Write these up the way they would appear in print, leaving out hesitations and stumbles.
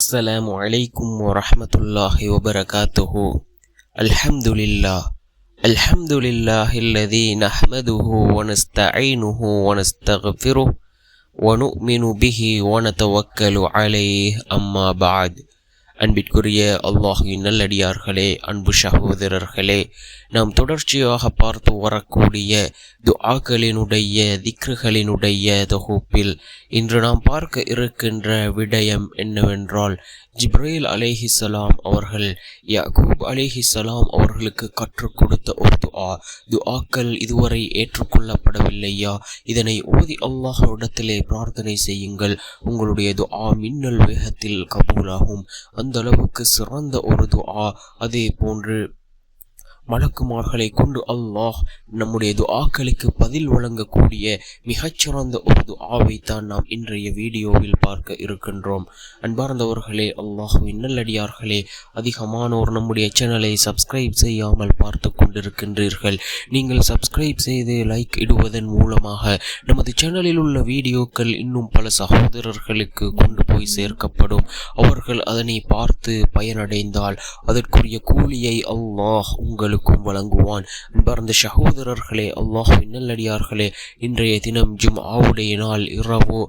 السلام عليكم ورحمة الله وبركاته. الحمد لله الذي نحمده ونستعينه ونستغفره ونؤمن به ونتوكل عليه. أما بعد. அன்பிற்குரிய அல்லாஹ்வின் நல்லடியார்களே, அன்பு சகோதரர்களே, நாம் தொடர்ச்சியாக பார்த்து வரக்கூடிய துஆக்களினுடைய திக்ருகளினுடைய தொகுப்பில் இன்று நாம் பார்க்க இருக்கின்ற விடயம் என்னவென்றால், ஜிப்ரீல் அலைஹிஸ்ஸலாம் அவர்கள் யாக்கூப் அலைஹிஸ்ஸலாம் அவர்களுக்கு கற்றுக் கொடுத்த ஒரு துஆக்கள் இதுவரை ஏற்றுக்கொள்ளப்படவில்லையா? இதனை ஓதி அல்லாஹ்விடத்திலே பிரார்த்தனை செய்யுங்கள். உங்களுடைய துஆ மின்னல் வேகத்தில் கபூலாகும். அந்த அளவுக்கு சிறந்த ஒரு துஆ. அதே போன்று மலக்குமார்களை கொண்டு அல்லாஹ் நம்முடைய துஆக்களுக்கு பதில் வழங்கக்கூடிய மிகச்சிறந்த ஒரு துஆவைத்தான் நாம் இன்றைய வீடியோவில் பார்க்க இருக்கின்றோம். அன்பார்ந்தவர்களே, அல்லாஹ்வின் நல்லடியார்களே, அதிகமானோர் நம்முடைய சேனலை சப்ஸ்கிரைப் செய்யாமல் பார்த்து கொண்டிருக்கின்றீர்கள். நீங்கள் சப்ஸ்கிரைப் செய்து லைக் இடுவதன் மூலமாக நமது சேனலில் உள்ள வீடியோக்கள் இன்னும் பல சகோதரர்களுக்கு கொண்டு போய் சேர்க்கப்படும். அவர்கள் அதனை பார்த்து பயனடைந்தால் அதற்குரிய கூலியை அல்லாஹ் உங்களுக்கு வழங்குவான். அன்பார்ந்த சகோதரர்களே, அல்லாஹ்வின் நல்லடியார்களே, இன்றைய தினம் ஜும்ஆவுடைய நாள். இரவோ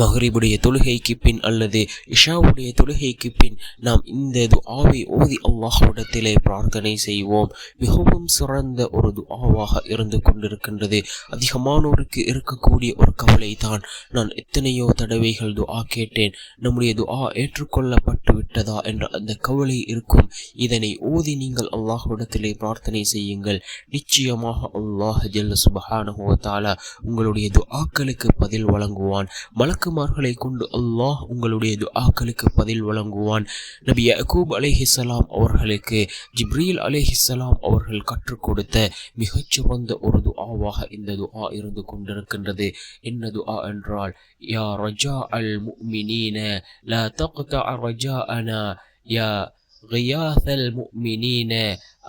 மக்ரிபுடைய தொழுகைக்கு பின் அல்லது இஷாவுடைய தொழுகைக்கு பின் நாம் இந்த துஆவை ஓதி அல்லாஹ்விடத்திலே பிரார்த்தனை செய்வோம். மிகவும் சிறந்த ஒரு துஆவாக இருந்து கொண்டிருக்கின்றது. அதிகமானோருக்கு இருக்கக்கூடிய ஒரு கவலை தான், நான் எத்தனையோ தடவைகள் துஆ கேட்டேன், நம்முடைய துஆ ஏற்றுக்கொள்ளப்பட்டு விட்டதா என்ற அந்த கவலை இருக்கும். இதனை ஓதி நீங்கள் அல்லாஹ்விடத்திலே பிரார்த்தனை செய்யுங்கள். நிச்சயமாக அல்லாஹ் ஜல்ல சுப்ஹானஹு வ தஆலா உங்களுடைய துஆக்களுக்கு பதில் வழங்குவான். மலக்குமார்களை கொண்டு அல்லாஹ் உங்களுடைய துஆக்களுக்கு பதில் வழங்குவான். நபி யாக்கூப் அலைஹிஸ்ஸலாம் அவர்களுக்கு ஜிப்ரீல் அலைஹிஸ்ஸலாம் அவர்கள் கற்றுக் கொடுத்த மிகச்சிறந்த ஒரு துஆவாக இந்த துஆ இருந்து கொண்டிருக்கின்றது. என்ன துஆ என்றால், யா ரஜா அல் முஃமினீன லா தக்தஅ ரஜாஅனா, யா கியாஸல் முஃமினீன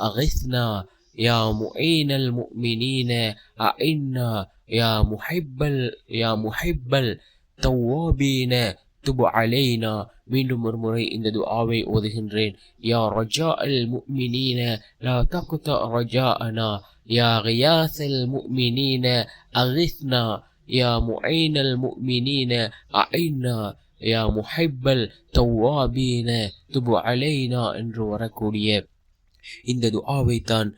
அகிஸ்னா, யா முஈனல் முஃமினீன அஇன்னா, யா முஹிப்பல் தவ்வாபீன துப் அலைனா. மீண்டும் ஒரு முறை இந்த துஆவை ஓதுகின்றேன். யா ரஜா அல் முஃமினீன லா தக்தஅ ரஜாஅனா, யா கியாஸல் முஃமினீன அகிஸ்னா, யா முஈனல் முஃமினீன அஇன்னா, யா முஹிப்பல் தவ்வாபீன துப் அலைனா என்று வரக்கூடிய இந்த துஆவை தான்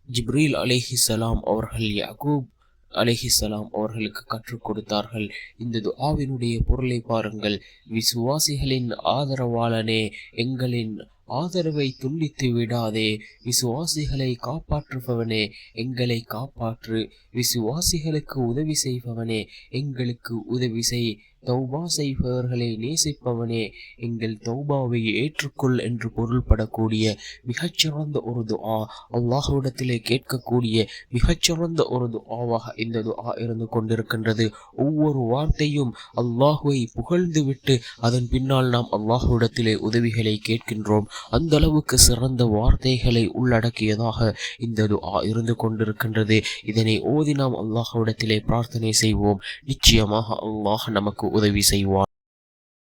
ஜிப்ரீல் அலைஹிஸ்ஸலாம் அவர்கள் யாக்கூப் அலைஹிஸ்ஸலாம் அவர்களுக்கு கற்றுக் கொடுத்தார்கள். இந்த துஆவினுடைய பொருளை பாருங்கள். விசுவாசிகளின் ஆதரவாளனே, எங்களின் ஆதரவை துண்டித்து விடாதே. விசுவாசிகளை காப்பாற்றுபவனே, எங்களை காப்பாற்று. விசுவாசிகளுக்கு உதவி செய்பவனே, எங்களுக்கு உதவி செய். தௌபா செய்பவர்களை நேசிப்பவனே, எங்கள் தௌபாவை ஏற்றுக்கொள் என்று பொருள்படக்கூடிய மிகச்சிறந்த ஒரு துஆ, அல்லாஹ்விடத்திலே கேட்கக்கூடிய மிகச்சிறந்த ஒரு துஆவாக இந்த துஆ இருந்து கொண்டிருக்கின்றது. ஒவ்வொரு வார்த்தையும் அல்லாஹ்வை புகழ்ந்து விட்டு அதன் பின்னால் நாம் அல்லாஹ்விடத்திலே உதவிகளை கேட்கின்றோம். அந்த அளவுக்கு சிறந்த வார்த்தைகளை உள்ளடக்கியதாக இந்த துஆ இருந்து கொண்டிருக்கின்றது. இதனை ஓதி நாம் அல்லாஹ்விடத்திலே பிரார்த்தனை செய்வோம். நிச்சயமாக அல்லாஹ் நமக்கு உதவி செய்வான்.